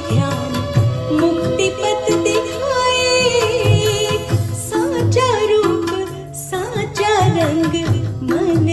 ध्यान मुक्ति पथ दिखाए, साचा रूप साचा रंग मन।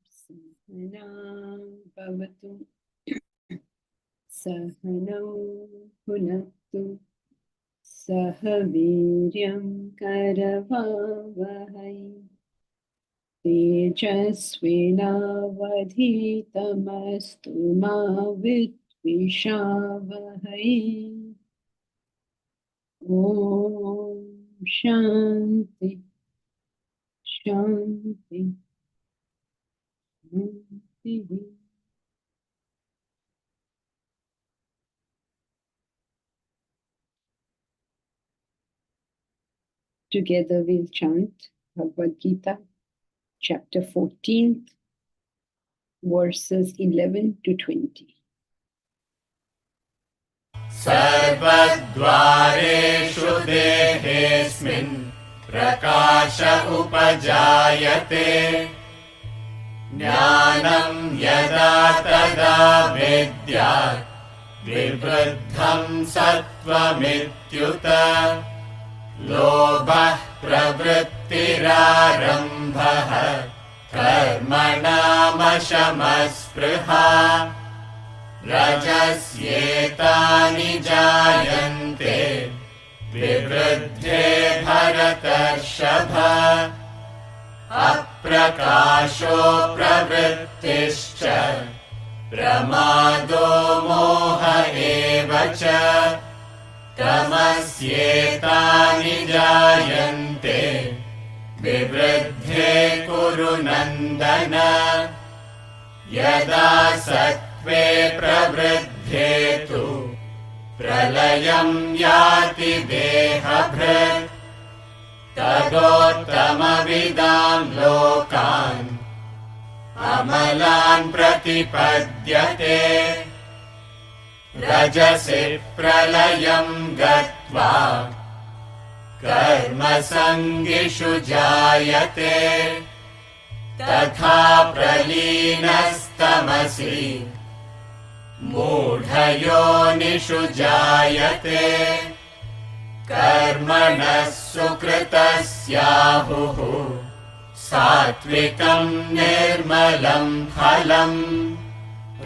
सहना भवतु सहनौ भुनक्तु सह वीर्यं करवावहै तेजस्विनावधीतमस्तु मा विद्विषावहै। ॐ शान्ति शान्ति शान्तिः। Together we'll chant Bhagavad Gita, chapter 14, verses 11 to 20. सर्वद्वारेषु देहेऽस्मिन् प्रकाश उपजायते, ज्ञानं यदा तदा विद्यात् विवृद्धं सत्त्वमित्युत। लोभः प्रवृत्तिरारम्भः कर्मणामशमस्पृहा, रजस्येतानि जायन्ते विवृद्धे भरतर्षभ। अप्रकाशो प्रवृत्तिश्च प्रमादो मोह एव च, तमस्येतानि जायन्ते विवृद्धे कुरु नन्दन। यदा सत्त्वे प्रवृद्धे तु प्रलयं याति देहभृत्, तदोत्तमविदां लोकान् अमलान् प्रतिपद्यते। रजसि प्रलयं गत्वा कर्मसङ्गिषु जायते, तथा प्रलीनस्तमसि मूढयोनिषु जायते। कर्मणः सुकृतस्याहुः सात्विकं निर्मलं फलम्,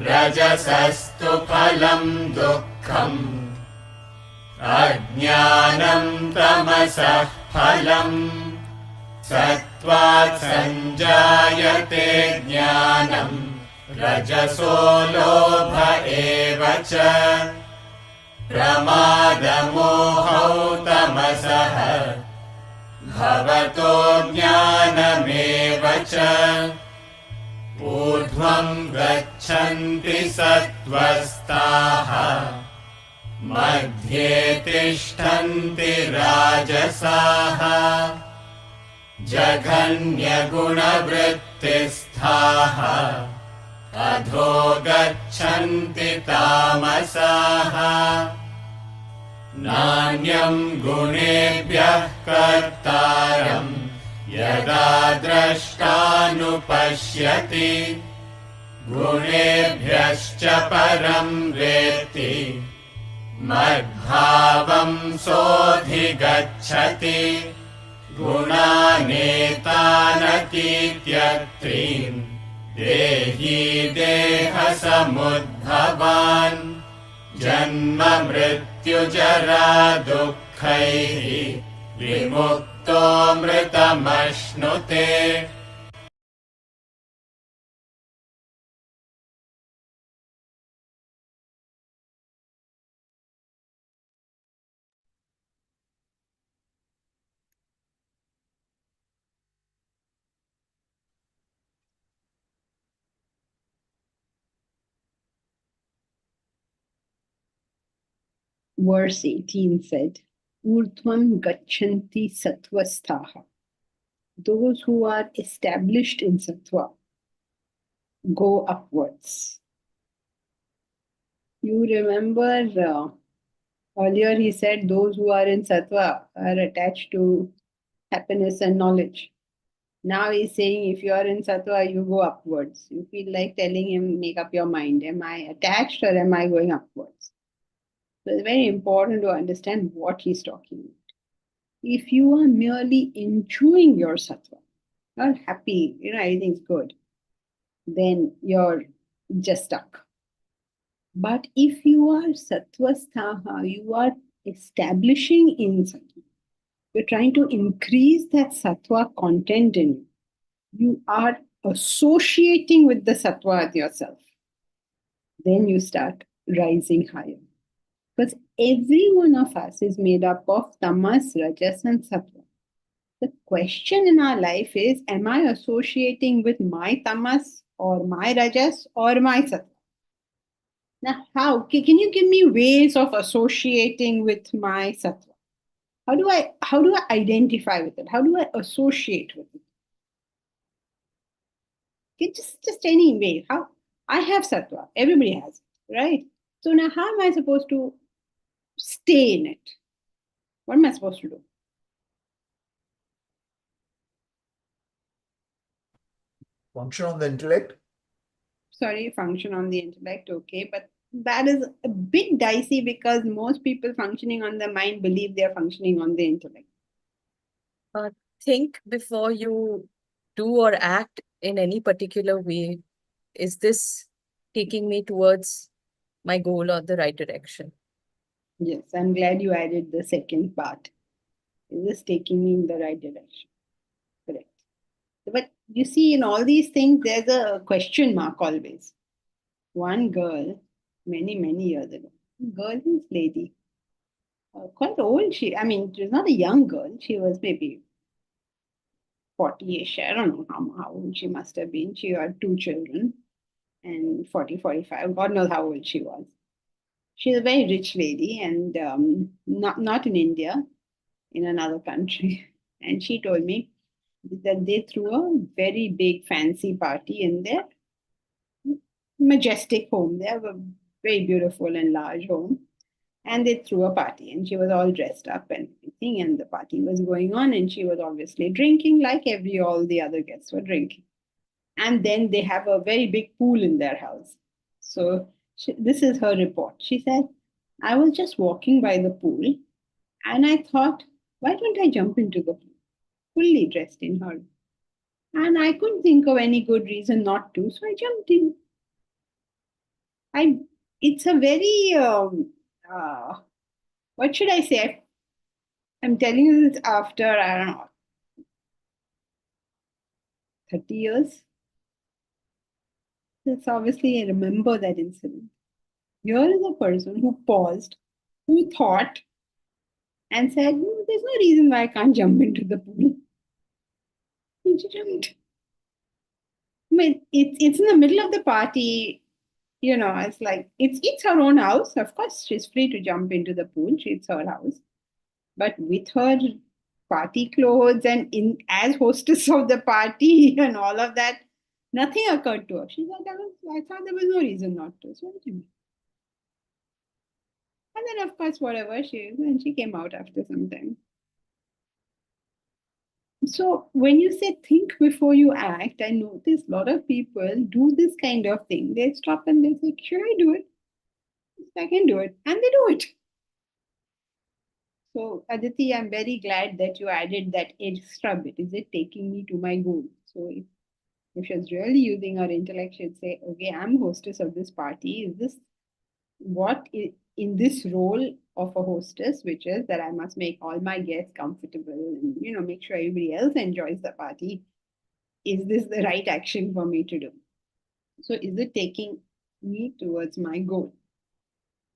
रजसस्तु फलं दुःखम्, अज्ञानं तमसः फलम्। सत्त्वात् सञ्जायते ज्ञानं, रजसो लोभ एव च। प्रमादमोहौ तमसः भवतो ज्ञानमेव च। ऊर्ध्वं गच्छन्ति सत्त्वस्ताः, मध्ये तिष्ठन्ति राजसाः। जघन्यगुणवृत्तिस्थाः अधो गच्छन्ति तामसाः। नान्यं गुणेभ्यः कर्तारं यदा द्रष्टानुपश्यति, गुणेभ्यश्च परं वेत्ति मद्भावं सोऽधिगच्छति। गुणानेतानतीत्यत्रीन् देही देहसमुद्भवान्, जन्म मृत्युजरा दुःख दुःखैः विमुक्तोऽमृतमश्नुते Verse 18 said, Urdhvam gachanti sattvasthaha. Those who are established in sattva go upwards. You remember earlier he said those who are in sattva are attached to happiness and knowledge. Now he's saying if you are in sattva, you go upwards. You feel like telling him, make up your mind. Am I attached or am I going upwards? So it's very important to understand what he's talking about. If you are merely enjoying your sattva, you're happy, everything's good, then you're just stuck. But if you are sattvasthaha, you are establishing in sattva, you're trying to increase that sattva content in you. You are associating with the sattva yourself. Then you start rising higher. Because every one of us is made up of tamas, rajas, and sattva. The question in our life is, am I associating with my tamas or my rajas or my sattva? Now, how? Can you give me ways of associating with my sattva? How do I identify with it? How do I associate with it? Okay, just any way. How? I have sattva. Everybody has it, right? So now how am I supposed to stay in it? What am I supposed to do? Function on the intellect? Sorry, function on the intellect, okay, but that is a bit dicey because most people functioning on the mind believe they're functioning on the intellect. Think before you do or act in any particular way. Is this taking me towards my goal or the right direction? Yes, I'm glad you added the second part. Is this taking me in the right direction? Correct. But you see, in all these things, there's a question mark always. One girl, many years ago, girl, this lady, quite old. She was not a young girl. She was maybe 40-ish. I don't know how old she must have been. She had 2 children and 40, 45. God knows how old she was. She's a very rich lady and not in India, in another country. And she told me that they threw a very big fancy party in their majestic home. They have a very beautiful and large home. And they threw a party and she was all dressed up and everything. And the party was going on and she was obviously drinking like all the other guests were drinking. And then they have a very big pool in their house. So this is her report. She said, I was just walking by the pool and I thought, why don't I jump into the pool? Fully dressed in her. And I couldn't think of any good reason not to. So I jumped in. It's a very, what should I say? I'm telling you this after, I don't know, 30 years. That's obviously, I remember that incident. Here is a person who paused, who thought, and said, no, there's no reason why I can't jump into the pool. And she jumped. It's in the middle of the party. It's like, it's her own house. Of course, she's free to jump into the pool. It's her house. But with her party clothes and as hostess of the party and all of that, nothing occurred to her. She's like, I thought there was no reason not to. So what do you mean? And then, of course, whatever she came out after some time. So when you say think before you act, I notice a lot of people do this kind of thing. They stop and they say, should I do it? I can do it. And they do it. So Aditi, I'm very glad that you added that extra bit. Is it taking me to my goal? So if she's really using her intellect, she'd say, okay, I'm hostess of this party. Is this what in this role of a hostess, which is that I must make all my guests comfortable and make sure everybody else enjoys the party, is this the right action for me to do? So is it taking me towards my goal?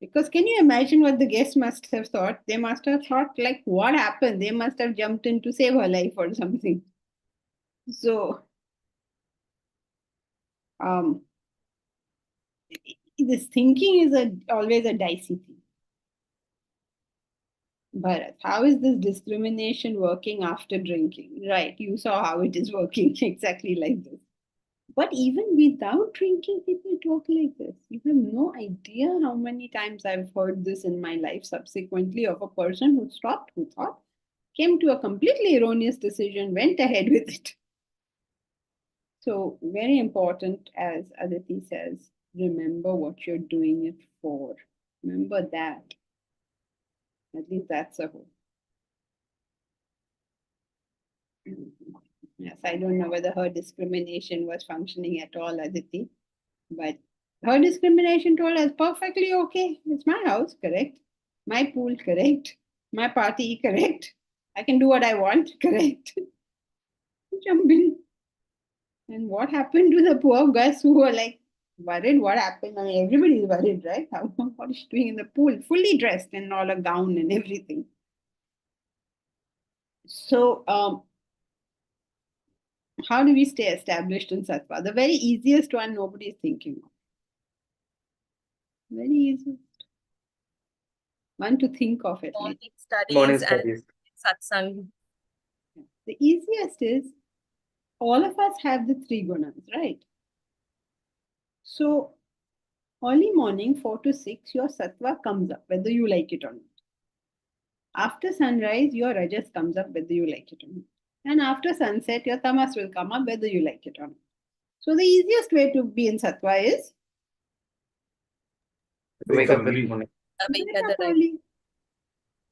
Because can you imagine what the guests must have thought? They must have thought, like, what happened? They must have jumped in to save her life or something. So this thinking is always a dicey thing. Bharat, how is this discrimination working after drinking? Right, you saw how it is working exactly like this. But even without drinking, people talk like this. You have no idea how many times I've heard this in my life subsequently of a person who stopped, who thought, came to a completely erroneous decision, went ahead with it. So, very important, as Aditi says, remember what you're doing it for. Remember that. At least that's a hope. Yes, I don't know whether her discrimination was functioning at all, Aditi, but her discrimination told us perfectly okay. It's my house, correct? My pool, correct? My party, correct? I can do what I want, correct? Jump in. And what happened to the poor guys who were like worried? What happened? I mean, everybody's worried, right? What is she doing in the pool? Fully dressed in all a gown and everything. So, how do we stay established in sattva? The very easiest one nobody is thinking of. Very easiest one to think of at least. Morning studies and satsang. The easiest is all of us have the three gunas, right? So early morning, 4 to 6, your sattva comes up, whether you like it or not. After sunrise, your rajas comes up, whether you like it or not. And after sunset, your tamas will come up, whether you like it or not. So the easiest way to be in sattva is Wake up early. wake up early.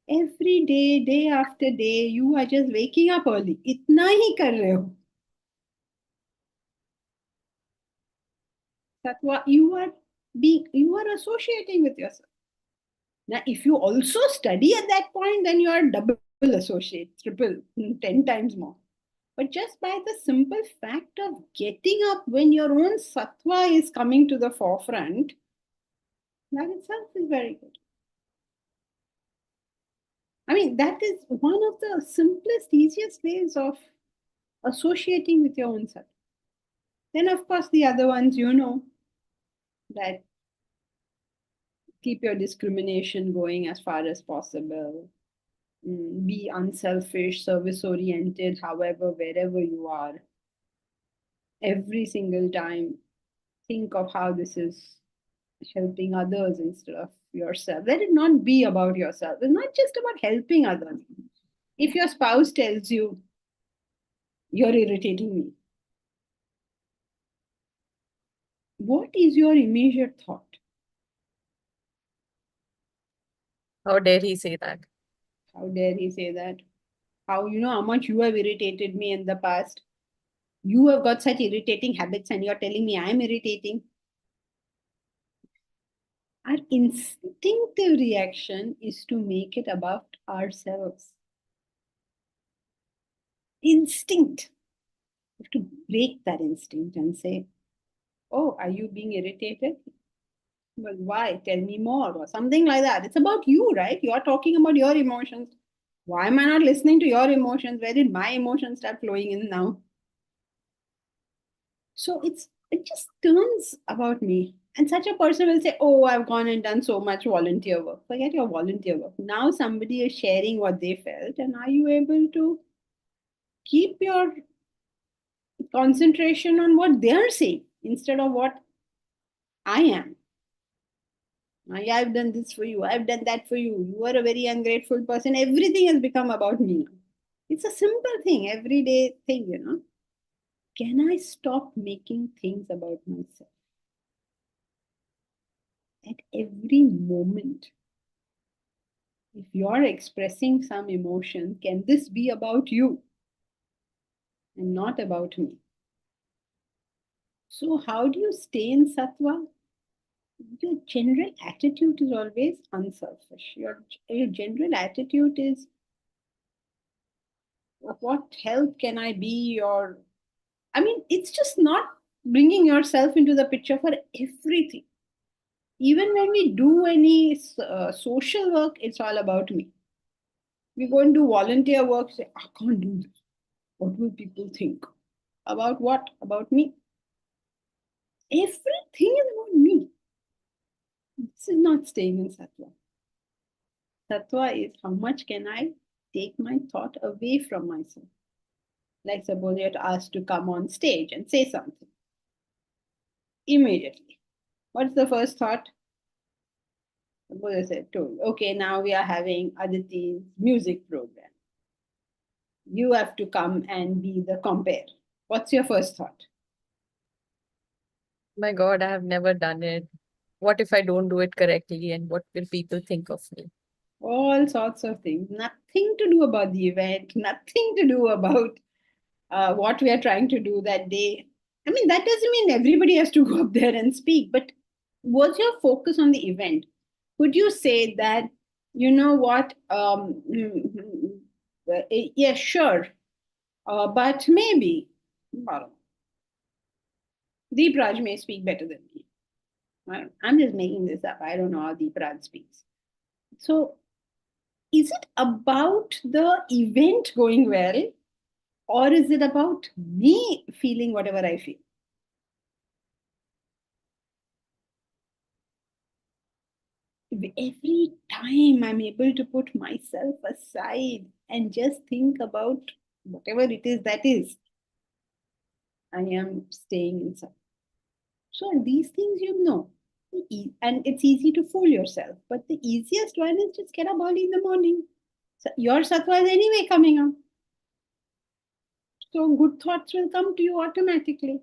Every day, day after day, you are just waking up early. Itna hi kar rahe ho. Sattva, you are associating with yourself. Now, if you also study at that point, then you are double associate, triple, 10 times more. But just by the simple fact of getting up when your own sattva is coming to the forefront, that itself is very good. I mean, that is one of the simplest, easiest ways of associating with your own sattva. Then, of course, the other ones, that keep your discrimination going as far as possible. Be unselfish, service oriented, however, wherever you are. Every single time, think of how this is helping others instead of yourself. Let it not be about yourself. It's not just about helping others. If your spouse tells you, you're irritating me, what is your immediate thought? How dare he say that? How dare he say that? How much you have irritated me in the past. You have got such irritating habits and you're telling me I'm irritating. Our instinctive reaction is to make it about ourselves. Instinct. You have to break that instinct and say, oh, are you being irritated? Well, why? Tell me more, or something like that. It's about you, right? You're talking about your emotions. Why am I not listening to your emotions? Where did my emotions start flowing in now? So it just turns about me. And such a person will say, oh, I've gone and done so much volunteer work. Forget your volunteer work. Now somebody is sharing what they felt. And are you able to keep your concentration on what they're saying instead of what I am? I've done this for you. I've done that for you. You are a very ungrateful person. Everything has become about me now. It's a simple thing, everyday thing. Can I stop making things about myself? At every moment, if you're expressing some emotion, can this be about you and not about me? So, how do you stay in sattva? your general attitude is always unselfish. Your general attitude is, what help can I be? Or, I mean, it's just not bringing yourself into the picture for everything. Even when we do any social work, it's all about me. We go and do volunteer work, say, I can't do this. What will people think? About what? About me. Everything is about me. This is not staying in sattva. Sattva is how much can I take my thought away from myself. Like suppose you're asked to come on stage and say something. Immediately. What's the first thought? Suppose I said, told, okay, now we are having Aditi's music program. You have to come and be the compare. What's your first thought? My God, I have never done it. What if I don't do it correctly, and what will people think of me? All sorts of things. Nothing to do about the event, nothing to do about what we are trying to do that day. I mean, that doesn't mean everybody has to go up there and speak, but was your focus on the event? Could you say that, you know what, yeah, sure, but maybe, Deep Raj may speak better than me. I'm just making this up. I don't know how Deep Raj speaks. So, is it about the event going well, or is it about me feeling whatever I feel? Every time I'm able to put myself aside and just think about whatever it is that is, I am staying inside. So these things you know. And it's easy to fool yourself. But the easiest one is just get up early in the morning. So your sattva is anyway coming up. So good thoughts will come to you automatically.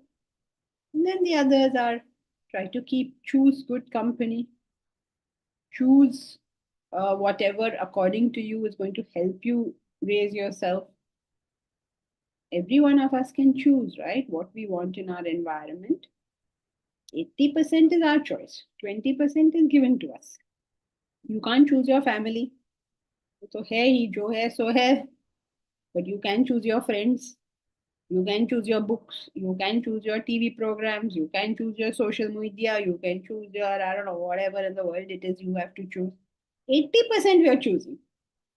And then the others are try to choose good company. Choose whatever according to you is going to help you raise yourself. Every one of us can choose, right, what we want in our environment. 80% is our choice, 20% is given to us. You can't choose your family. So hai hi jo hai so hai. But you can choose your friends. You can choose your books. You can choose your TV programs. You can choose your social media. You can choose your, I don't know, whatever in the world it is you have to choose. 80% we are choosing.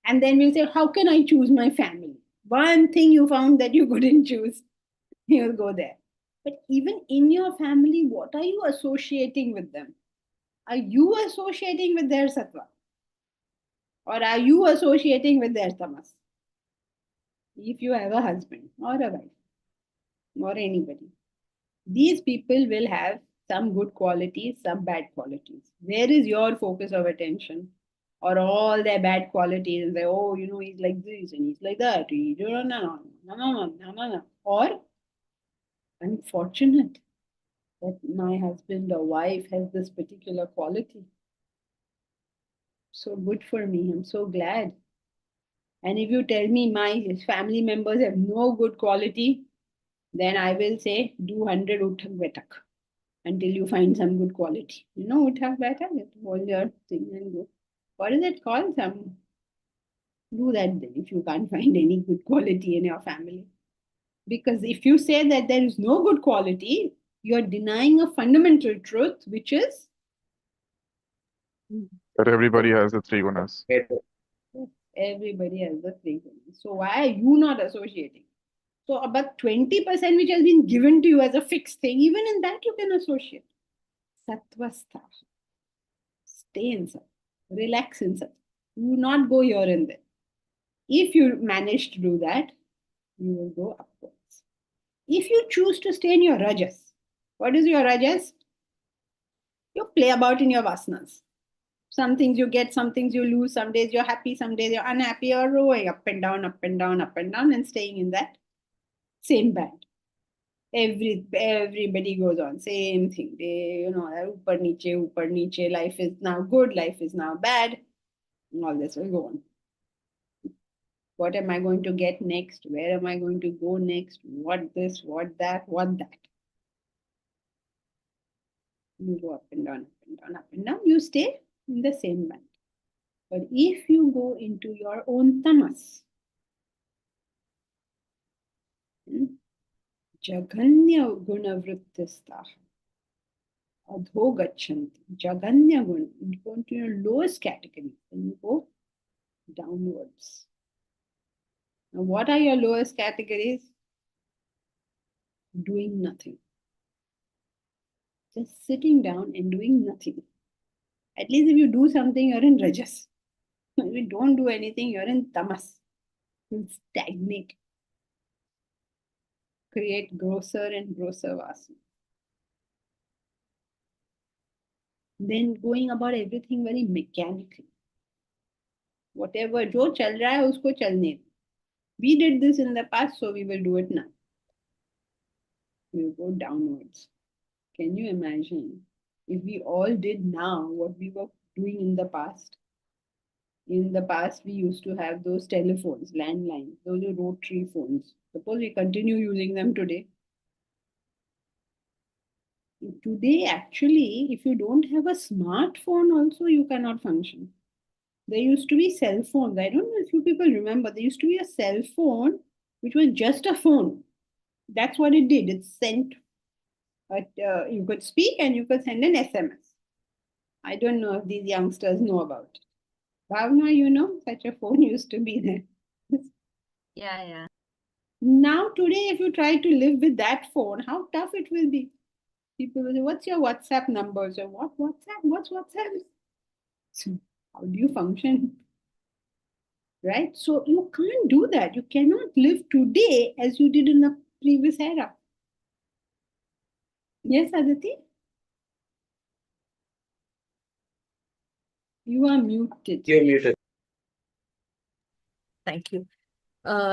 And then we'll say, how can I choose my family? One thing you found that you couldn't choose, you'll go there. But even in your family, what are you associating with them? Are you associating with their sattva? Or are you associating with their tamas? If you have a husband or a wife or anybody, these people will have some good qualities, some bad qualities. Where is your focus of attention? Or all their bad qualities and say, oh, you know, he's like this and he's like that. No, no, no, no, no, no, no. Or I'm fortunate that my husband or wife has this particular quality. So good for me. I'm so glad. And if you tell me my family members have no good quality, then I will say do 100 uthak betak until you find some good quality. You know, uthak betak, hold your thing and go. What is it called? Do that then if you can't find any good quality in your family. Because if you say that there is no good quality, you're denying a fundamental truth, which is That everybody has the three gunas. everybody has the three gunas. So why are you not associating? So about 20% which has been given to you as a fixed thing, even in that you can associate. Sattvastha. Stay in sattva. Relax in sattva. Do not go here and there. If you manage to do that, you will go upwards. If you choose to stay in your rajas, what is your rajas? You play about in your vasanas. Some things you get, some things you lose. Some days you're happy, some days you're unhappy, or going up and down, up and down, up and down, and staying in that same band. Everybody goes on, same thing. They, you know, upar niche, life is now good, life is now bad. And all this will go on. What am I going to get next? Where am I going to go next? What this, what that, what that? You go up and down, up and down, up and down. You stay in the same band. But if you go into your own tamas, jaganya guna vrittistah, adho gachanti, jaganya guna, you go into your lowest category, and you go downwards. Now, what are your lowest categories? Doing nothing. Just sitting down and doing nothing. At least if you do something, you're in rajas. If you don't do anything, you're in tamas. You'll stagnate. Create grosser and grosser vasana. Then going about everything very mechanically. Whatever जो चल रहा है उसको चलने दो. We did this in the past, so we will do it now. We will go downwards. Can you imagine if we all did now what we were doing in the past? In the past, we used to have those telephones, landlines, those are rotary phones. Suppose we continue using them today. Today, actually, if you don't have a smartphone, also you cannot function. There used to be cell phones. I don't know if you people remember. There used to be a cell phone which was just a phone. That's what it did. It sent. You could speak and you could send an SMS. I don't know if these youngsters know about it. Bhavna, you know, such a phone used to be there. Yeah. Now, today, if you try to live with that phone, how tough it will be. People will say, what's your WhatsApp number? So, what WhatsApp? What's WhatsApp? So, how do you function? Right? So, you can't do that. You cannot live today as you did in the previous era. Yes, Aditi? You are muted. You're muted. Thank you.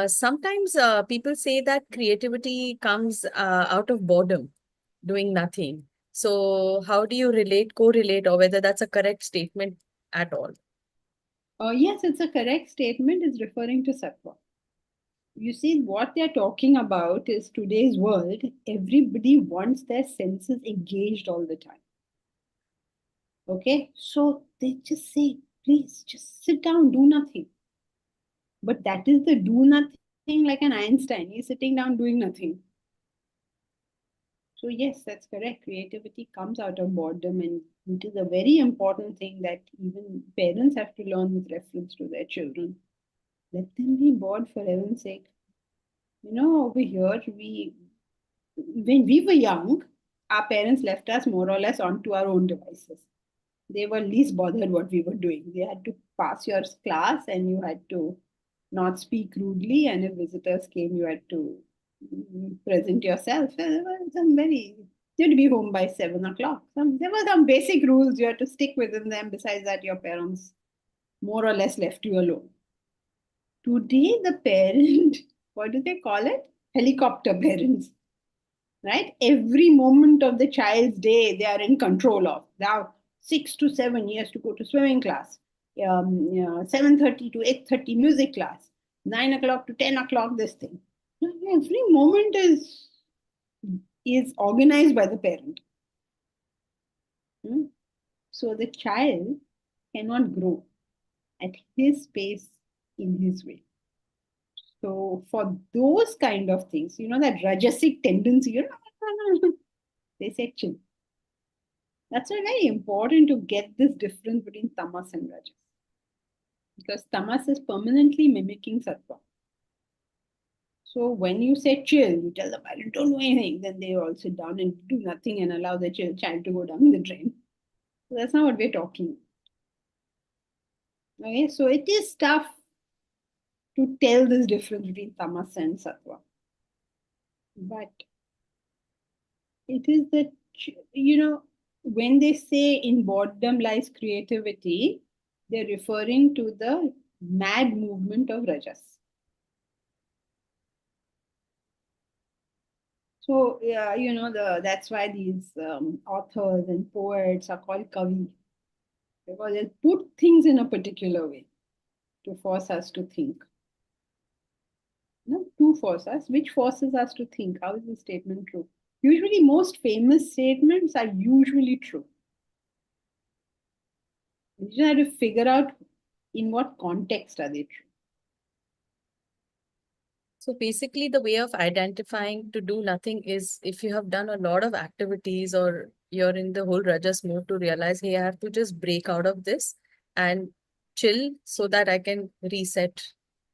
Sometimes people say that creativity comes out of boredom, doing nothing. So how do you correlate, or whether that's a correct statement at all? Yes, it's a correct statement. It's referring to sattva. You see, what they're talking about is today's world. Everybody wants their senses engaged all the time. Okay, so they just say, please just sit down, do nothing. But that is the do nothing like an Einstein. He's sitting down doing nothing. So yes, that's correct. Creativity comes out of boredom, and it is a very important thing that even parents have to learn with reference to their children. Let them be bored for heaven's sake. You know, over here, when we were young, our parents left us more or less onto our own devices. They were least bothered what we were doing. They had to pass your class and you had to not speak rudely, and if visitors came, you had to present yourself. There were you had to be home by 7 o'clock. There were some basic rules you had to stick within them. Besides that, your parents more or less left you alone. Today, the parent, what do they call it? Helicopter parents, right? Every moment of the child's day, they are in control of. Now, 6 to 7 years to go to swimming class, 7:30 to 8:30 music class, 9 o'clock to 10 o'clock this thing. Every moment is organized by the parent. So the child cannot grow at his pace in his way. So for those kind of things, you know, that rajasic tendency, they say chill. That's why very important to get this difference between tamas and rajas. Because tamas is permanently mimicking sattva. So when you say chill, you tell the parent, don't do anything, then they all sit down and do nothing and allow the child to go down the drain. So that's not what we're talking about. Okay, so it is tough to tell this difference between tamas and sattva. But it is that, you know, when they say in boredom lies creativity, they're referring to the mad movement of rajas. So, yeah, you know, that's why these authors and poets are called kavi, because they put things in a particular way to force us to think. No, to force us. Which forces us to think? How is the statement true? Usually, most famous statements are usually true. You just have to figure out in what context are they true. So basically, the way of identifying to do nothing is if you have done a lot of activities or you're in the whole rajas mode to realize, hey, I have to just break out of this and chill so that I can reset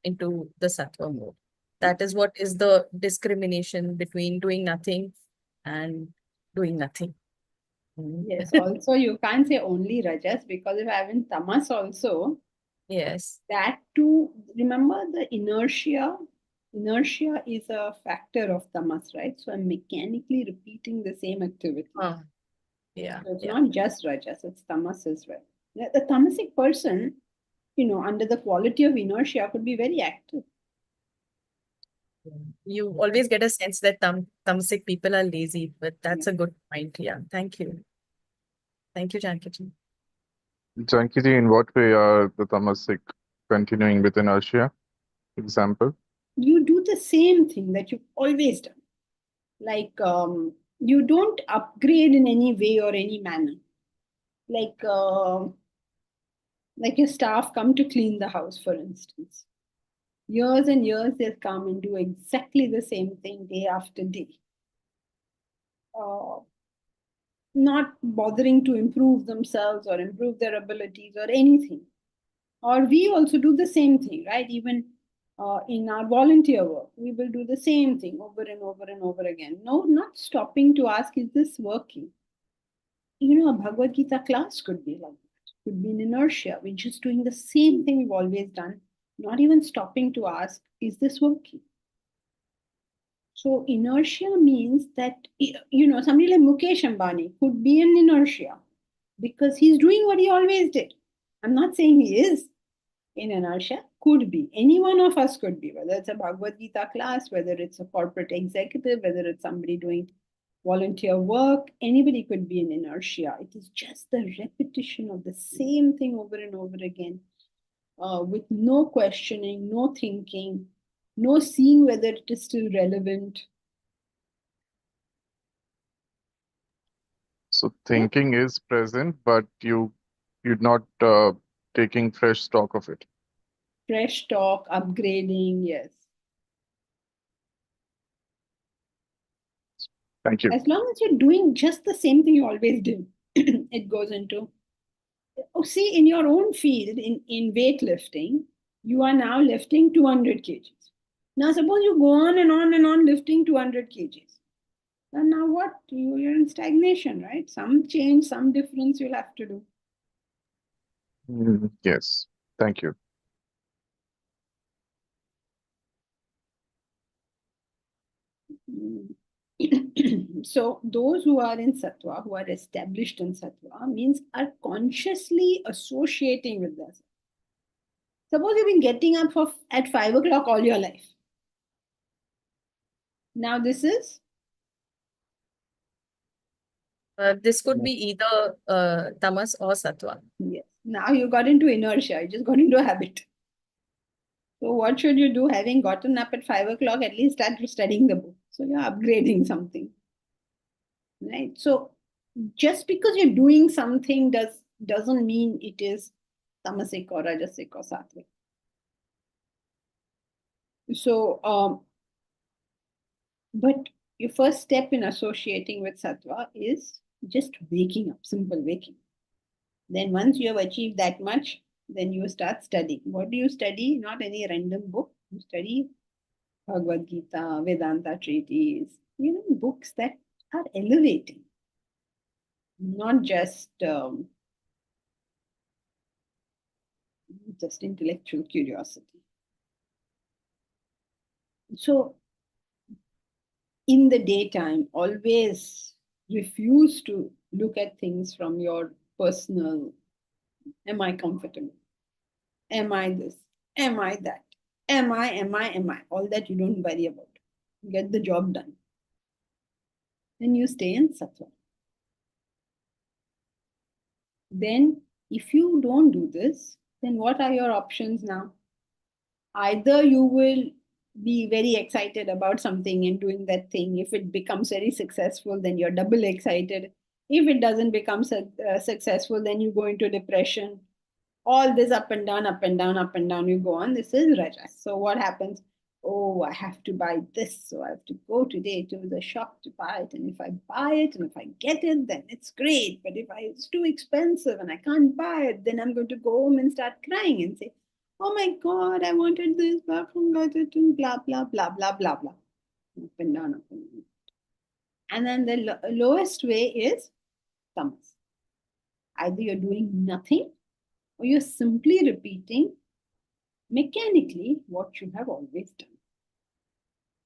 into the sattva mode. That is what is the discrimination between doing nothing and doing nothing. Yes, also you can't say only rajas because if I have in tamas also, Yes. that too, remember the inertia? Inertia is a factor of tamas, right? So I'm mechanically repeating the same activity. Yeah. So it's Yeah. not just rajas, it's tamas as well. The tamasic person, under the quality of inertia could be very active. You always get a sense that tamasic people are lazy, but that's a good point. Yeah. Thank you. Thank you, Janki. Jankiji, in what way are the tamasic continuing with inertia? Example? You do the same thing that you've always done. Like you don't upgrade in any way or any manner. Like your staff come to clean the house, for instance. Years and years they'll come and do exactly the same thing day after day. Not bothering to improve themselves or improve their abilities or anything. Or we also do the same thing, right? Even in our volunteer work, we will do the same thing over and over and over again. No, not stopping to ask, is this working? A Bhagavad Gita class could be like that. Could be in inertia. We're just doing the same thing we've always done, not even stopping to ask, is this working? So inertia means that, somebody like Mukesh Ambani could be in inertia because he's doing what he always did. I'm not saying he is in inertia, could be. Any one of us could be, whether it's a Bhagavad Gita class, whether it's a corporate executive, whether it's somebody doing volunteer work, anybody could be in inertia. It is just the repetition of the same thing over and over again with no questioning, no thinking, no seeing whether it is still relevant. So thinking is present, but you're not taking fresh stock of it. Fresh talk, upgrading, yes. Thank you. As long as you're doing just the same thing you always did, it goes into. Oh, see, in your own field, in weightlifting, you are now lifting 200 kgs. Now, suppose you go on and on and on lifting 200 kgs. And now what? You're in stagnation, right? Some change, some difference you'll have to do. Yes. Thank you. So those who are in sattva, who are established in sattva, means are consciously associating with this. Suppose you've been getting up at 5 o'clock all your life. Now this is? This could be either tamas or sattva. Yes. Now you got into inertia, you just got into a habit. So what should you do? Having gotten up at 5 o'clock, at least start studying the book. So you're upgrading something. Right? So just because you're doing something doesn't mean it is tamasic or rajasic or sattvic. So but your first step in associating with sattva is just waking up, simple waking. Then once you have achieved that much, then you start studying. What do you study? Not any random book. You study Bhagavad Gita, Vedanta treaties, books that are elevating, not just intellectual curiosity. So in the daytime, always refuse to look at things from your personal, am I comfortable? Am I this? Am I that? Am I? All that you don't worry about. Get the job done. Then you stay in sattva. Then if you don't do this, then what are your options now? Either you will be very excited about something and doing that thing. If it becomes very successful, then you're double excited. If it doesn't become successful, then you go into depression. All this up and down, up and down, up and down, you go on. This is Rajas. So what happens? Oh, I have to buy this. So I have to go today to the shop to buy it. And if I buy it and if I get it, then it's great. But if it's too expensive and I can't buy it, then I'm going to go home and start crying and say, oh my God, I wanted this, but got it, and blah, blah, blah, blah, blah, blah. Up and down, up and down. And then the lowest way is tamas. Either you're doing nothing or you're simply repeating mechanically what you have always done.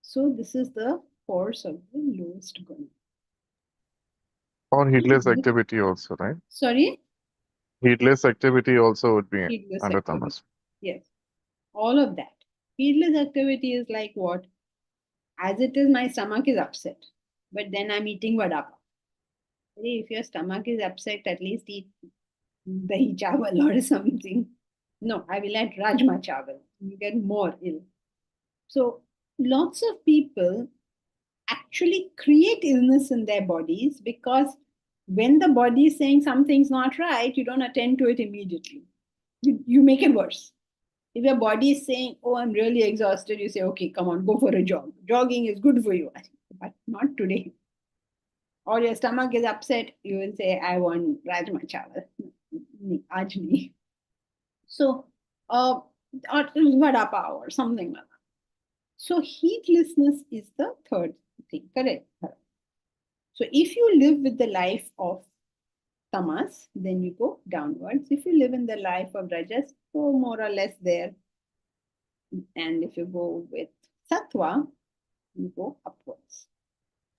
So this is the force of the lowest guna. Or heedless activity also, right? Sorry? Heedless activity also would be Heedless under activity. tamas. Yes. All of that. Heedless activity is like what? As it is, my stomach is upset. But then I'm eating vada pav. If your stomach is upset, at least eat dahi chawal or something. No, I will add rajma chawal. You get more ill. So lots of people actually create illness in their bodies because when the body is saying something's not right, you don't attend to it immediately. You make it worse. If your body is saying, oh, I'm really exhausted, you say, okay, come on, go for a jog. Jogging is good for you, but not today. Or your stomach is upset, you will say, I want rajma chawal. Aaj nahi. So, or vada pav or something like that. So, heedlessness is the third thing, correct? So, if you live with the life of tamas, then you go downwards. If you live in the life of rajas, go more or less there. And if you go with sattva, you go upwards.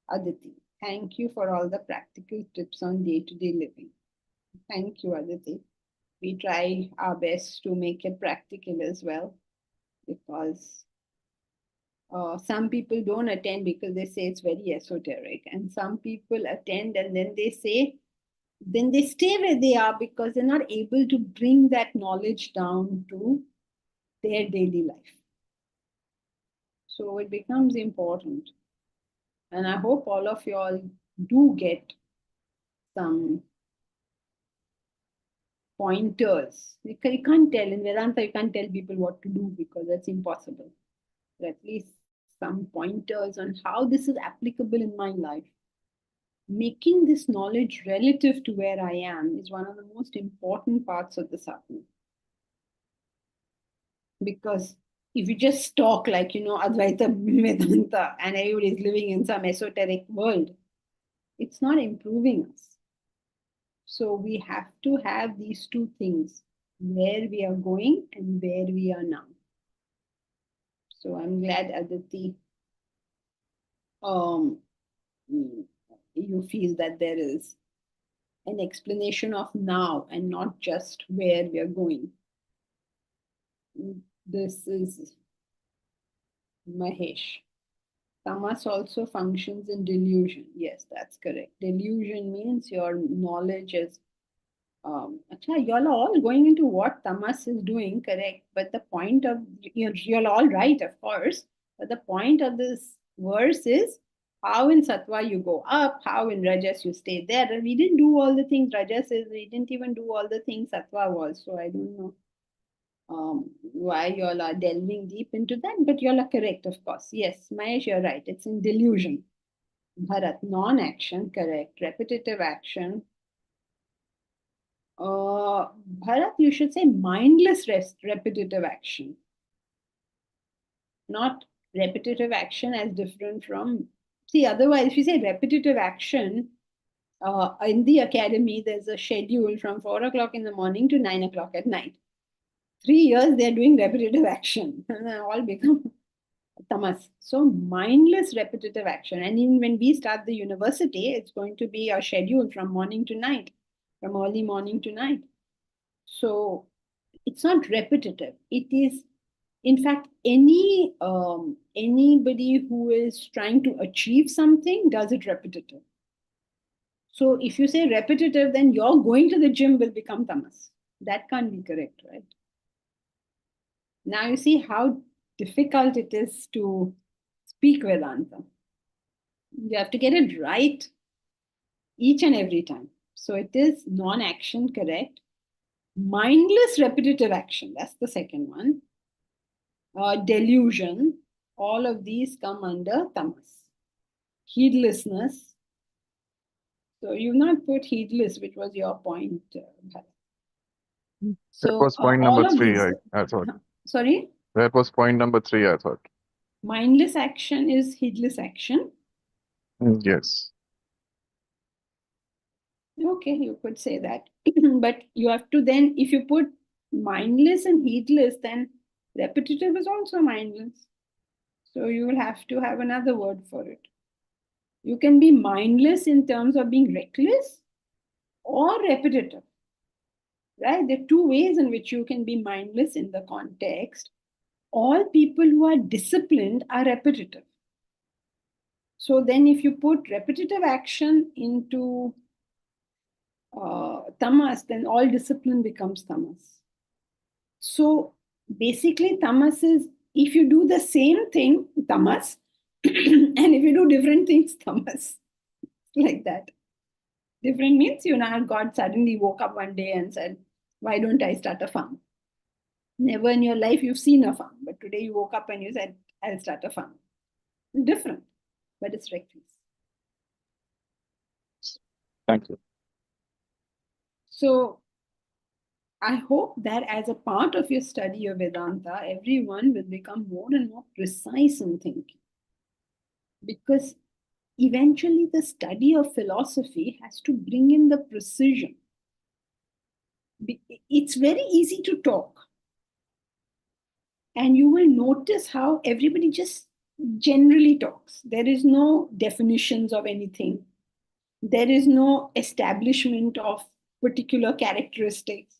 Aditi, thank you for all the practical tips on day-to-day living. Thank you, Aditi. We try our best to make it practical as well, because some people don't attend because they say it's very esoteric, and some people attend and then they say, then they stay where they are because they're not able to bring that knowledge down to their daily life. So it becomes important. And I hope all of you all do get some pointers. You can't tell in Vedanta, you can't tell people what to do because that's impossible. But at least some pointers on how this is applicable in my life. Making this knowledge relative to where I am is one of the most important parts of the sadhana. Because if you just talk like, Advaita Vedanta and everybody is living in some esoteric world, it's not improving us. So we have to have these two things, where we are going and where we are now. So I'm glad, Aditi, you feel that there is an explanation of now and not just where we are going. This is Mahesh. Tamas also functions in delusion. Yes, that's correct. Delusion means your knowledge is. Y'all are all going into what tamas is doing, correct? But the point of, you're all right, of course. But the point of this verse is how in sattva you go up, how in rajas you stay there. And we didn't do all the things rajas is. We didn't even do all the things sattva was. So I don't know why y'all are delving deep into that, but y'all are correct, of course. Yes, Mahesh, you're right. It's in delusion. Bharat, non-action, correct. Repetitive action. Bharat, you should say mindless repetitive action. Not repetitive action as different from... See, otherwise, if you say repetitive action, in the academy, there's a schedule from 4 o'clock in the morning to 9 o'clock at night. 3 years, they're doing repetitive action. And they all become tamas. So mindless repetitive action. And even when we start the university, it's going to be a schedule from morning to night, from early morning to night. So it's not repetitive. It is, in fact, anybody who is trying to achieve something does it repetitive. So if you say repetitive, then your going to the gym will become tamas. That can't be correct, right? Now you see how difficult it is to speak Vedanta. You have to get it right each and every time. So it is non-action, correct? Mindless repetitive action, that's the second one. Delusion, all of these come under tamas. Heedlessness. So you've not put heedless, which was your point, Bharat. That So was point all number of 3, these, I thought. sorry, That was point number 3, I thought. mindless action is heedless action. Yes. Okay, you could say that. But you have to then, if you put mindless and heedless, then repetitive is also mindless. So you will have to have another word for it. You can be mindless in terms of being reckless or repetitive, right? There are two ways in which you can be mindless in the context. All people who are disciplined are repetitive. So then if you put repetitive action into tamas, then all discipline becomes tamas. So basically, tamas is if you do the same thing, tamas, and if you do different things, tamas. Like that. Different means, God suddenly woke up one day and said, why don't I start a farm? Never in your life you've seen a farm, but today you woke up and you said, I'll start a farm. Different, but it's reckless. Thank you. So I hope that as a part of your study of Vedanta, everyone will become more and more precise in thinking. Because eventually the study of philosophy has to bring in the precision. It's very easy to talk. And you will notice how everybody just generally talks. There is no definitions of anything. There is no establishment of particular characteristics.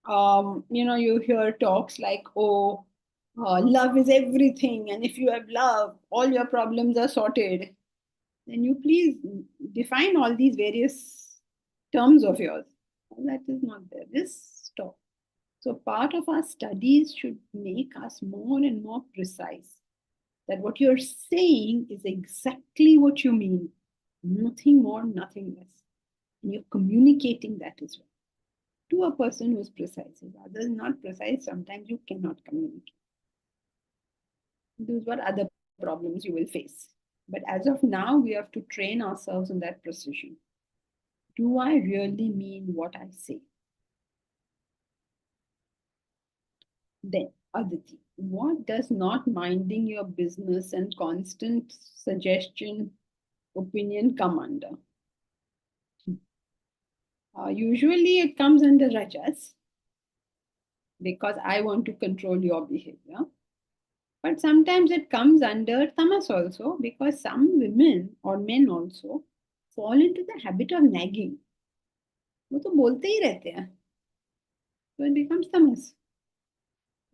You hear talks like, love is everything. And if you have love, all your problems are sorted. Then you please define all these various terms of yours. That is not there. Just stop. So part of our studies should make us more and more precise. That what you're saying is exactly what you mean. Nothing more, nothing less. And you're communicating that as well. To a person who is precise. If others not precise, sometimes you cannot communicate. Those are other problems you will face. But as of now, we have to train ourselves in that precision. Do I really mean what I say? Then, Aditi, what does not minding your business and constant suggestion, opinion come under? Usually it comes under Rajas because I want to control your behavior. But sometimes it comes under Tamas also because some women or men also fall into the habit of nagging. वो तो बोलते ही रहते हैं. So it becomes tamas.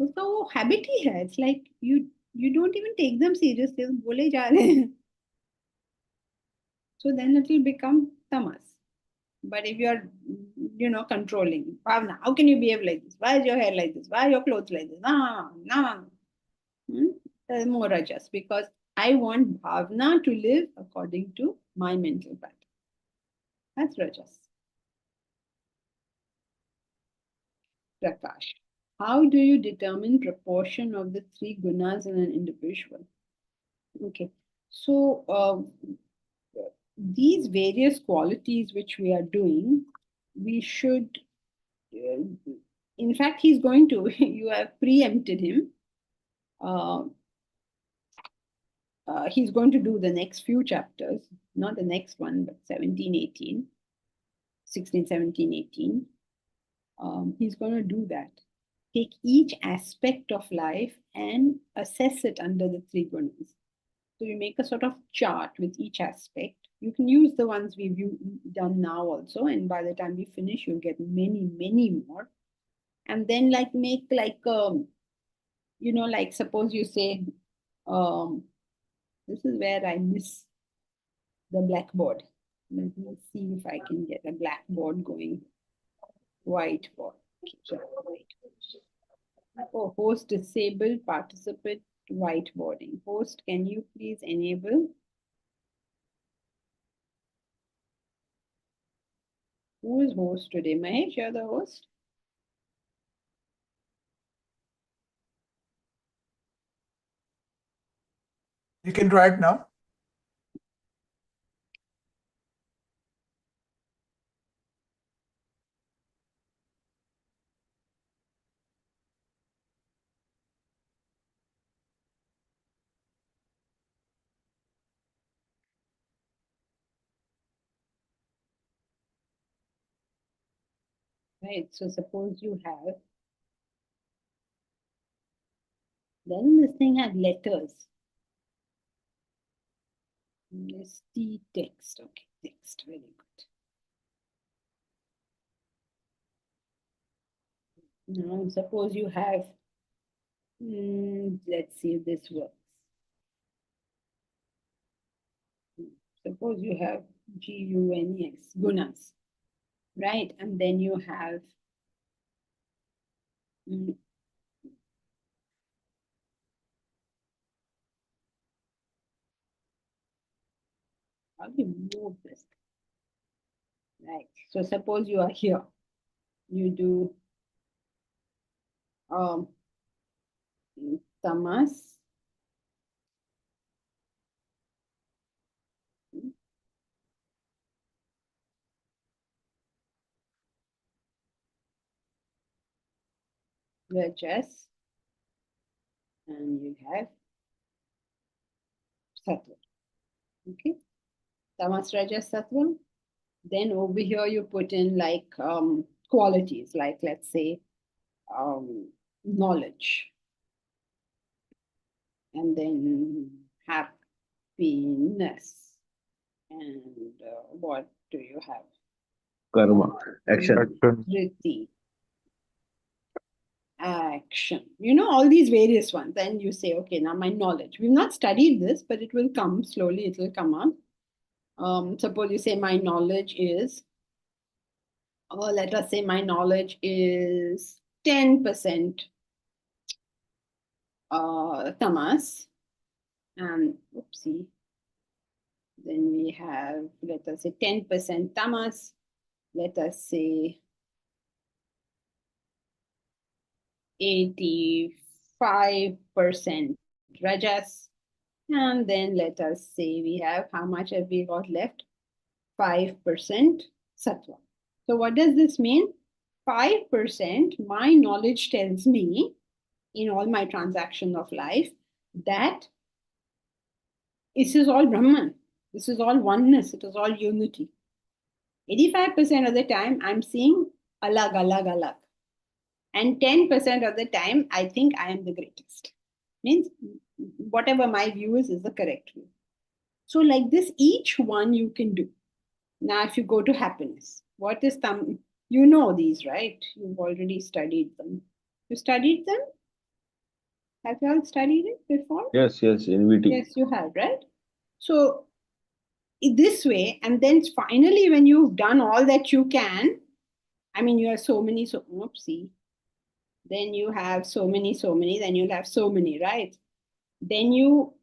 उसका वो habit ही है. It's like you don't even take them seriously. बोले जा रहे हैं. So then it will become tamas. But if you are, controlling, Bhavna, how can you behave like this? Why is your hair like this? Why are your clothes like this? No. More rajas because I want Bhavna to live according to my mental pattern. That's rajas. Prakash, how do you determine proportion of the three gunas in an individual? Okay, so these various qualities which we are doing, we should, in fact, he's going to, you have preempted him. He's going to do the next few chapters, not the next one, but 17, 18, 16, 17, 18. He's going to do that. Take each aspect of life and assess it under the three gunas. So you make a sort of chart with each aspect. You can use the ones we've done now also, and by the time we finish, you'll get many, many more. And then make suppose you say, this is where I miss the blackboard. Let me see if I can get a blackboard going. Whiteboard. Oh, host disabled participant whiteboarding. Host, can you please enable? Who is host today? Mahesh, you're the host? You can try it now. Right. So suppose you have, then this thing had letters. This T text. Okay, text. Very good. Now suppose you have, let's see if this works. Suppose you have Gunas, Gunas, right? And then you have how do you move this? Right. So suppose you are here. You do tamas. Rajas, and you have sattva. Okay. Tamas, Rajas, sattva. Then over here you put in like qualities, like let's say knowledge, and then happiness, and what do you have? Karma, action. Action. Riti, action. You know, all these various ones. Then you say, okay, now my knowledge. We've not studied this, but it will come slowly, it will come up. Suppose you say my knowledge is, let us say my knowledge is 10% tamas, and oopsie, then we have, let us say 10% tamas, let us say 85% rajas, and then let us say we have, how much have we got left? 5% sattva. So what does this mean? 5%, my knowledge tells me in all my transaction of life that this is all Brahman. This is all oneness. It is all unity. 85% of the time, I'm seeing alag, alag, alag. And 10% of the time, I think I am the greatest. Means whatever my view is the correct view. So like this, each one you can do. Now, if you go to happiness, what is tam? You know these, right? You've already studied them. You studied them? Have you all studied it before? Yes, in VT. Yes, you have, right? So this way, and then finally, when you've done all that you can, I mean, you have so many, so oopsie. Then you have so many, then you'll have so many, right? Then you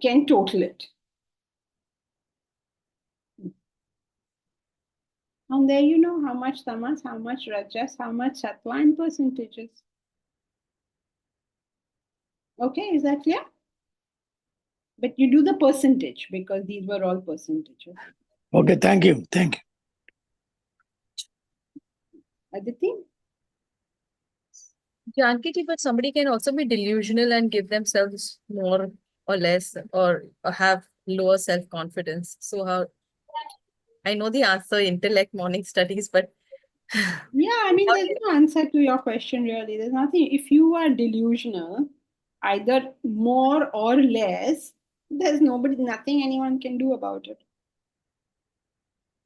can total it. And there you know how much tamas, how much rajas, how much sattva in percentages. Okay, is that clear? But you do the percentage because these were all percentages. Okay, thank you. Thank you. Aditi? Janki ji, but somebody can also be delusional and give themselves more or less or have lower self-confidence. So how, I know the answer, intellect, morning studies, but Yeah, I mean, there's no answer to your question really. There's nothing. If you are delusional, either more or less, there's nothing anyone can do about it.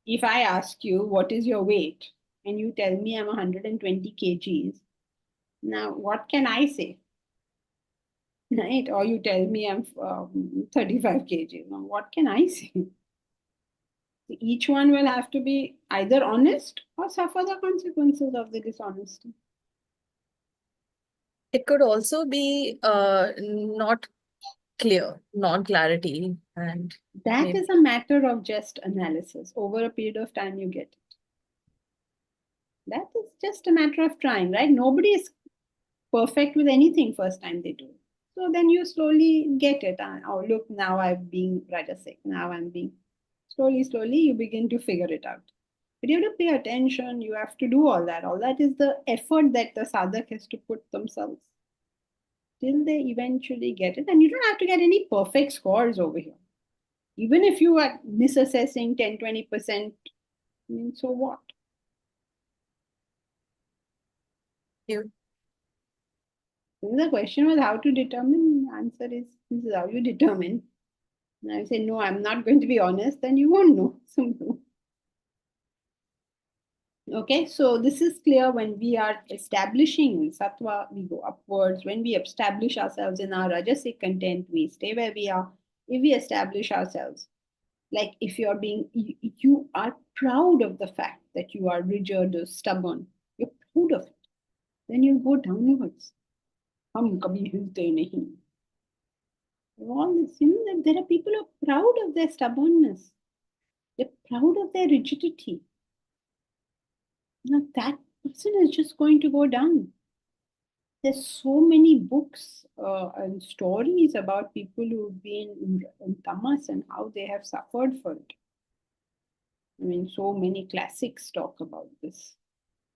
If I ask you, what is your weight? And you tell me I'm 120 kgs, now what can I say? Right? Or you tell me I'm 35 kgs. Now what can I say? Each one will have to be either honest or suffer the consequences of the dishonesty. It could also be not clear, non-clarity, and That maybe is a matter of just analysis. Over a period of time, you get it. That is just a matter of trying, right? Nobody is perfect with anything first time they do it. So then you slowly get it. Oh, look, now I'm being rajasic. Now I'm being slowly, you begin to figure it out. But you have to pay attention. You have to do all that. All that is the effort that the sadhak has to put themselves till they eventually get it. And you don't have to get any perfect scores over here. Even if you are misassessing 10, 20%, I mean, so what? you. The question was how to determine. The answer is this is how you determine. And I say, no, I'm not going to be honest, then you won't know. Simple. Okay, so this is clear. When we are establishing sattva, we go upwards. When we establish ourselves in our rajasic content, we stay where we are. If we establish ourselves, like if you're being, you are proud of the fact that you are rigid or stubborn, you're proud of it, then you go downwards. Hum kabhi hilte nahi. All this, that there are people who are proud of their stubbornness. They're proud of their rigidity. Now that person is just going to go down. There's so many books and stories about people who've been in tamas and how they have suffered for it. I mean, so many classics talk about this.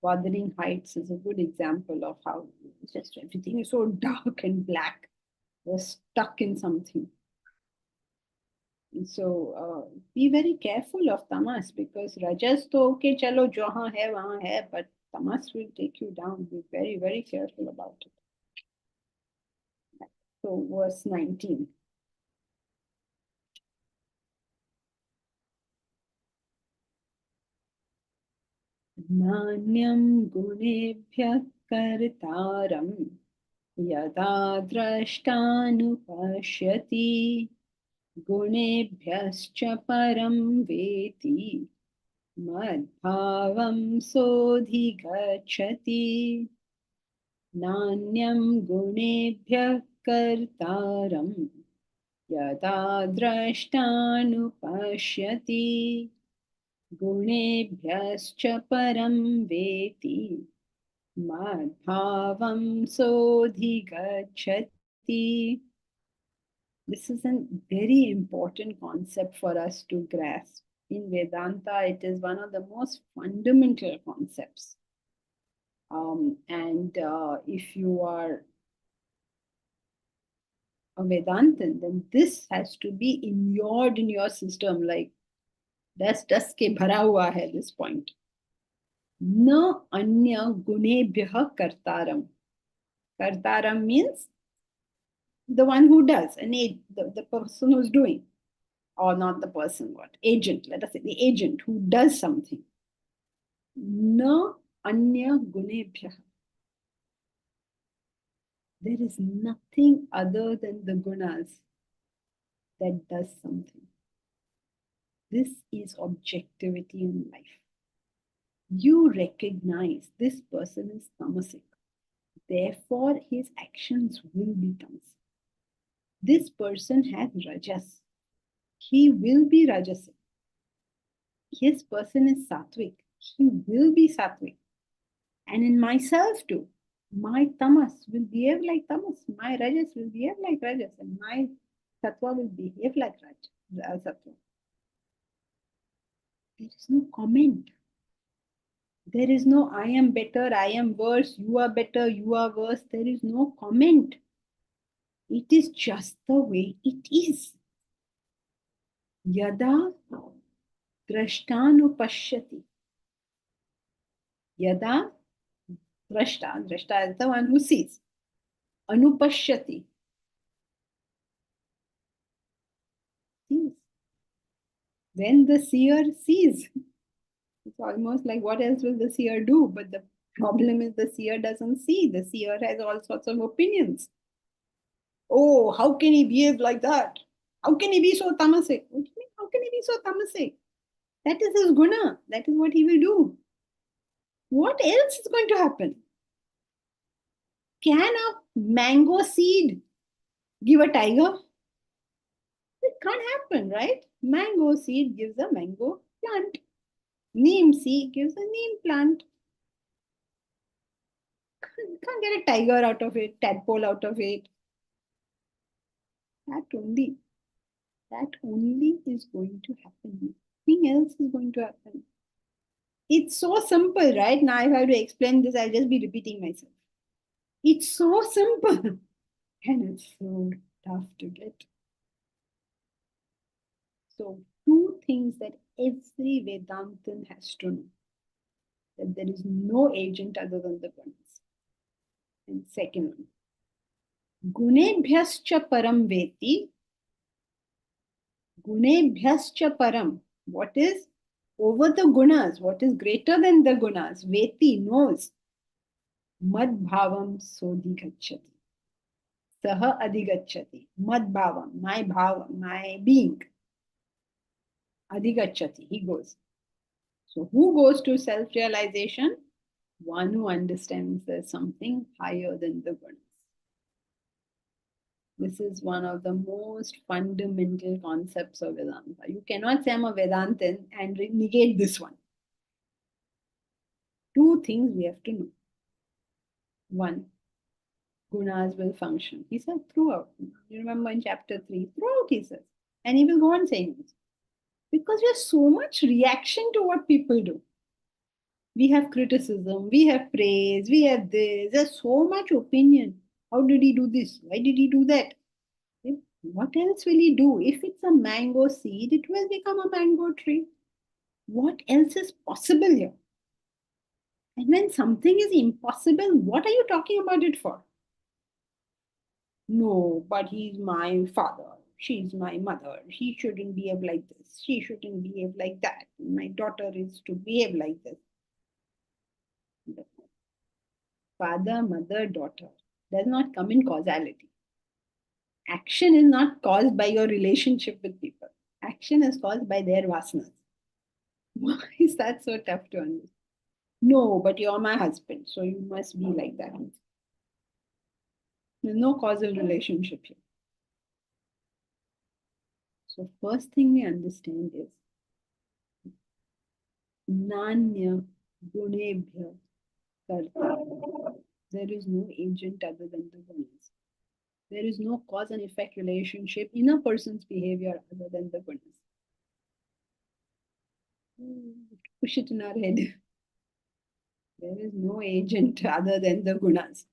Wuthering Heights is a good example of how just everything is so dark and black. They're stuck in something. So be very careful of tamas, because rajas to okay, chalo jahan hai wahan hai, but tamas will take you down. Be very, very careful about it. So verse 19. Nanyam gunebhyah kartaram yada drashtanupashyati गुणेभ्यश्च परं वेति मद्भावं सोऽधिगच्छति नान्यं गुणेभ्यः कर्तारं यदा द्रष्टानुपश्यति गुणेभ्यश्च परं वेति मद्भावं सोऽधिगच्छति. This is a very important concept for us to grasp. In Vedanta, it is one of the most fundamental concepts. If you are a Vedantin, then this has to be immured in your system, like das ke bhara hua hai this point. Na anya gunebhyah kartaram. Kartaram means the one who does, the person who's doing, or not the person, what? Agent, let us say the agent who does something. Na anya gunebhyah. There is nothing other than the gunas that does something. This is objectivity in life. You recognize this person is tamasic. Therefore, his actions will be tamasic. This person has rajas. He will be rajasic. This person is sattvic. He will be sattvic. And in myself too, my tamas will behave like tamas. My rajas will behave like rajas. And my sattva will behave like sattva. There is no comment. There is no I am better, I am worse, you are better, you are worse. There is no comment. It is just the way it is. Yada drashtanupashyati. Yada drashta is the one who sees. Anupashyati. Sees. When the seer sees, it's almost like what else will the seer do? But the problem is the seer doesn't see. The seer has all sorts of opinions. Oh, how can he behave like that? How can he be so tamasic? What do you mean, how can he be so tamasic? That is his guna. That is what he will do. What else is going to happen? Can a mango seed give a tiger? It can't happen, right? Mango seed gives a mango plant. Neem seed gives a neem plant. Can't get a tiger out of it, tadpole out of it. That only is going to happen. Nothing else is going to happen. It's so simple, right? Now, if I have to explain this, I'll just be repeating myself. It's so simple and it's so tough to get. So, two things that every Vedantin has to know, that there is no agent other than the Gunas. And second one, Gunebhyascha param veti. Gunebhyascha param. What is over the Gunas? What is greater than the Gunas? Veti knows. Mad bhavam sodhi gacchati. Saha adhigacchati. Mad bhavam, my bhavam, my being. Adhigacchati, he goes. So who goes to self-realization? One who understands there's something higher than the Gunas. This is one of the most fundamental concepts of Vedanta. You cannot say I'm a Vedantin and negate this one. Two things we have to know. One, Gunas will function. He said throughout. You remember in chapter 3, throughout he says. And he will go on saying this. Because there's so much reaction to what people do. We have criticism, we have praise, we have this. There's so much opinion. How did he do this? Why did he do that? What else will he do? If it's a mango seed, it will become a mango tree. What else is possible here? And when something is impossible, what are you talking about it for? No, but he's my father. She's my mother. He shouldn't behave like this. She shouldn't behave like that. My daughter is to behave like this. Father, mother, daughter does not come in causality. Action is not caused by your relationship with people. Action is caused by their vasanas. Why is that so tough to understand? No, but you're my husband, so you must be like that. There's no causal relationship here. So first thing we understand is Nanya Gunebhya Karta. There is no agent other than the Gunas. There is no cause and effect relationship in a person's behavior other than the Gunas. Push it in our head. There is no agent other than the Gunas.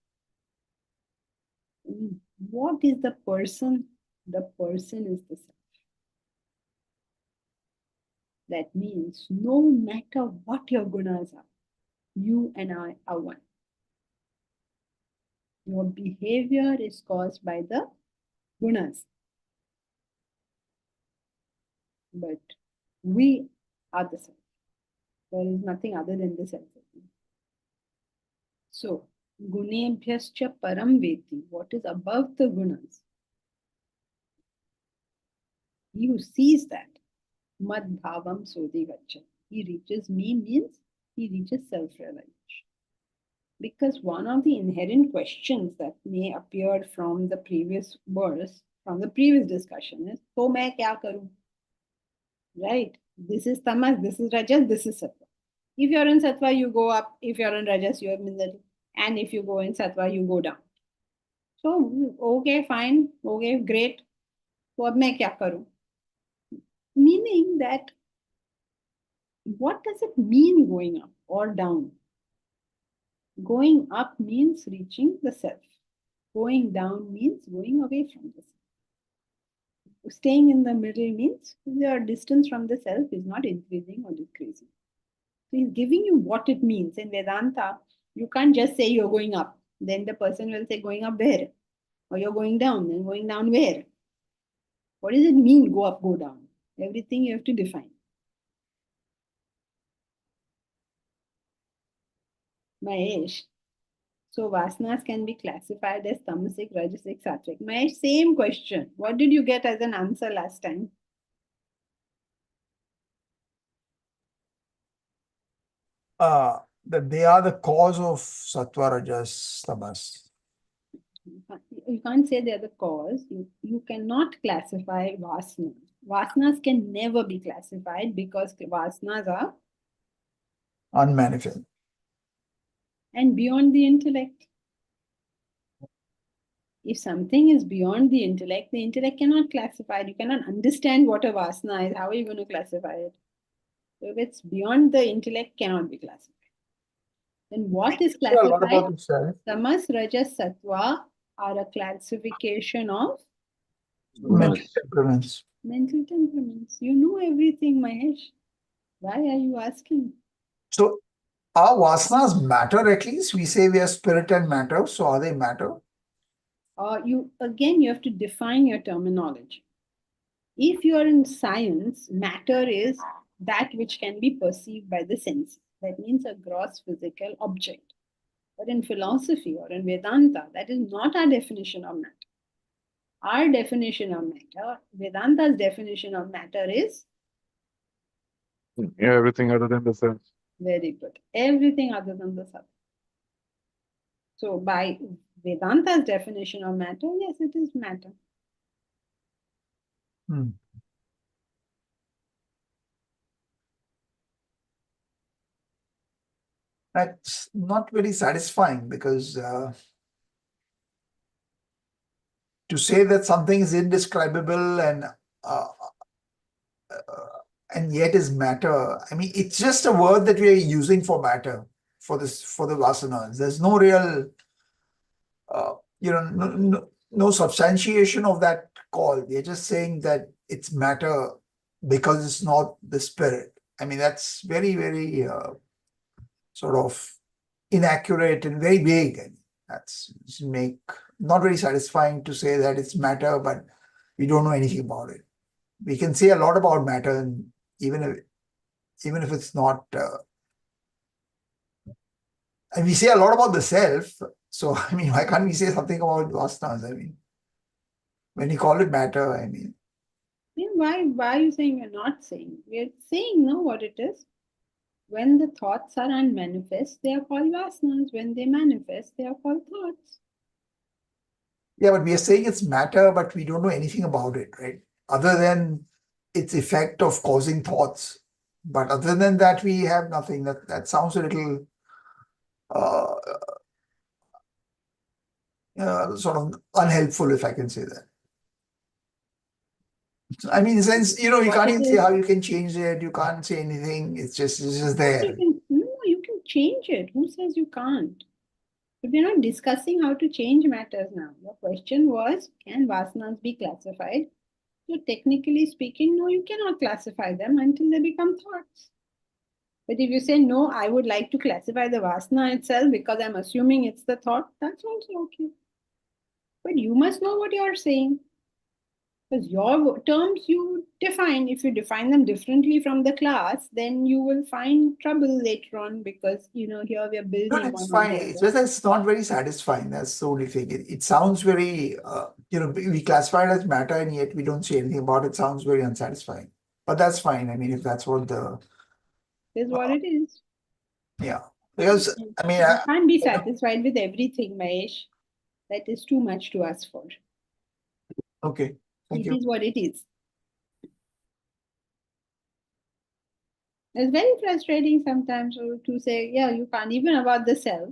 What is the person? The person is the self. That means no matter what your Gunas are, you and I are one. Your behavior is caused by the Gunas. But we are the self. There is nothing other than the self. So, Gunebhyascha param veti, what is above the Gunas? He who sees that, mad bhavam sodhi gacchati. He reaches me means he reaches self-realization. Because one of the inherent questions that may appear from the previous verse, from the previous discussion is, so main kya karu? Right? This is tamas, this is rajas, this is sattva. If you're in sattva, you go up. If you're in rajas, you're in middle. And if you go in sattva, you go down. So, okay, fine. Okay, great. So, ab main kya karu? Meaning that, what does it mean going up or down? Going up means reaching the self. Going down means going away from the self. Staying in the middle means your distance from the self is not increasing or decreasing. So he's giving you what it means. In Vedanta, you can't just say you're going up. Then the person will say going up where? Or you're going down. Then going down where? What does it mean go up, go down? Everything you have to define. Mahesh. So vasanas can be classified as tamasic, rajasic, sattvic. Mahesh, same question. What did you get as an answer last time? That they are the cause of sattva, rajas, tamas. You can't say they're the cause. You cannot classify vasanas. Vasanas can never be classified because vasanas are Unmanifest. and beyond the intellect. If something is beyond the intellect cannot classify it. You cannot understand what a vasana is. How are you going to classify it? So if it's beyond the intellect, cannot be classified. Then what is Yeah, a lot classified? about the self. Tamas, Rajas, Sattva are a classification of Mental Gunas. temperaments. mental temperaments. You know everything, Mahesh. Why are you asking? So are vasanas matter at least? We say we are spirit and matter. So are they matter? You have to define your terminology. If you are in science, matter is that which can be perceived by the senses. That means a gross physical object. But in philosophy or in Vedanta, that is not our definition of matter. Our definition of matter, Vedanta's definition of matter is Yeah, everything other than the self. very good. Everything other than the subject. So by Vedanta's definition of matter, yes, it is matter. Hmm. That's not very satisfying because to say that something is indescribable uh, and yet is matter. I mean, it's just a word that we are using for matter for the vasanas. There's no real, no substantiation of that call. We're just saying that it's matter because it's not the spirit. I mean, that's very, very sort of inaccurate and very vague. And that's not very satisfying to say that it's matter, but we don't know anything about it. We can say a lot about matter, and even if it's not, and we say a lot about the self. So I mean, why can't we say something about vasanas? I mean, when you call it matter, I mean, Then why are you saying you're not saying? We're saying no what it is. When the thoughts are unmanifest, they are called vasanas. When they manifest, they are called thoughts. yeah, but we are saying it's matter, but we don't know anything about it, right? Other than its effect of causing thoughts. But other than that, we have nothing. That sounds a little uh, sort of unhelpful, if I can say that. I mean, in a sense, you What can't it even say is. how you can change it. You can't say anything. It's just there. You can change it. Who says you can't? But we're not discussing how to change matters now. Your question was, can vasanas be classified? So technically speaking, no, you cannot classify them until they become thoughts. But if you say, no, I would like to classify the vasana itself because I'm assuming it's the thought, that's also okay. But you must know what you're saying. Because your terms you define, if you define them differently from the class, then you will find trouble later on because, here we are No, building it's one on fine. the It's other. just that it's not very satisfying. That's the only thing. It sounds very, we classify it as matter and yet we don't say anything about it. Sounds very unsatisfying. But that's fine. I mean, if that's what Is what it is. yeah. Because, I mean, You can't be satisfied with everything, Mahesh. That is too much to ask for. okay. Thank It you. is what it is. It's very frustrating sometimes to say, yeah, you can't, even about the self.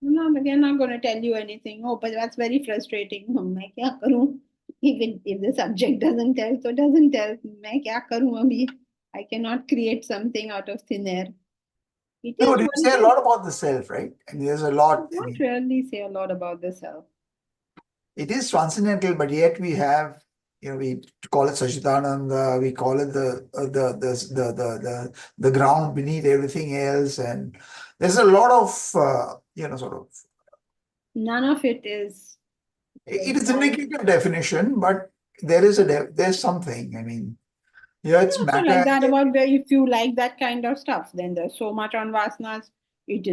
No, we're not going to tell you anything. Oh, but that's very frustrating. मैं क्या करूं? Even if the subject doesn't tell, so doesn't tell. मैं क्या करूं अभी? I cannot create something out of thin air. It No, is you what say a it is. lot about the self, right? And there's a lot. I Not mean, really say a lot about the self. it is transcendental, but yet we have, we call it Sachidananda, we call it the ground beneath everything else, and there's a lot of sort of. None of it is. It is a negative definition, but there is there's something. I mean, yeah, it's Also matter. like that about if you like that kind of stuff, then there's so much on vasanas. It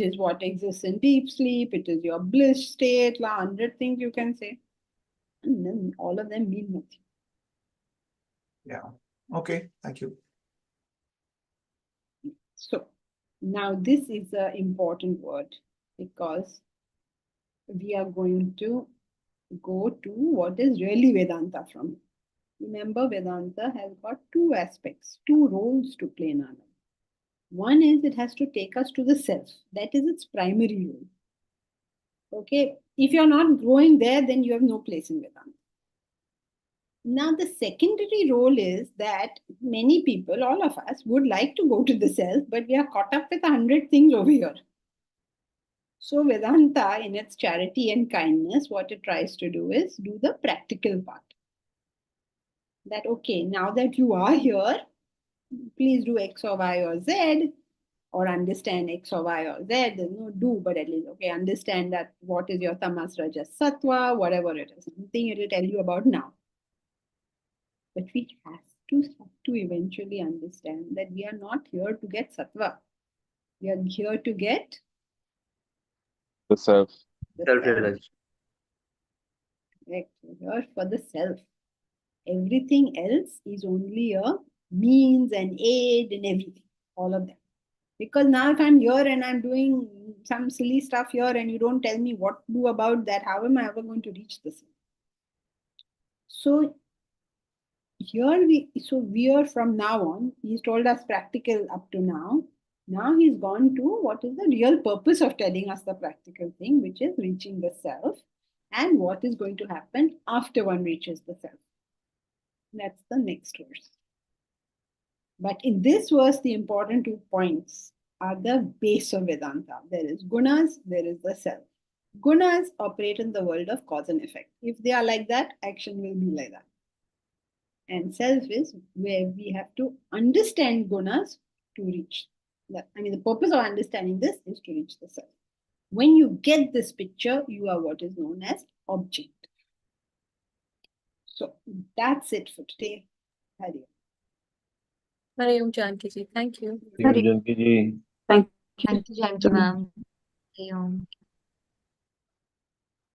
is what exists in deep sleep. It is your bliss state. 100 things you can say, and then all of them mean nothing. Yeah. Okay. Thank you. So now this is an important word because we are going to go to what is really Vedanta from here. Remember, Vedanta has got two aspects, two roles to play in our life. One is it has to take us to the self. That is its primary role. Okay, if you're not going there, then you have no place in Vedanta. Now, the secondary role is that many people, all of us, would like to go to the self, but we are caught up with 100 things over here. So, Vedanta, in its charity and kindness, what it tries to do is do the practical part. That, okay, now that you are here, please do X or Y or Z, or understand X or Y or Z. There's no do, but at least, okay, understand that what is your tamas, rajas, sattva, whatever it is, something it will tell you about now. But we have to eventually understand that we are not here to get sattva. We are here to get The self. the Self-realization. Correct. We're here for the self. Everything else is only a means and aid and everything, all of that. Because now if I'm here and I'm doing some silly stuff here and you don't tell me what to do about that, how am I ever going to reach the self? So here we are from now on, he's told us practical up to now. Now he's gone to what is the real purpose of telling us the practical thing, which is reaching the self, and what is going to happen after one reaches the self. That's the next verse. But in this verse, the important 2 points are the base of Vedanta. There is gunas, there is the self. Gunas operate in the world of cause and effect. If they are like that, action will be like that. And self is where we have to understand gunas to reach that. I mean, the purpose of understanding this is to reach the self. When you get this picture, you are what is known as object. So that's it for today. Hari Om. Hari Om Janki ji. Thank you. Janki ji. Thank you, Janki ma'am. Hariom.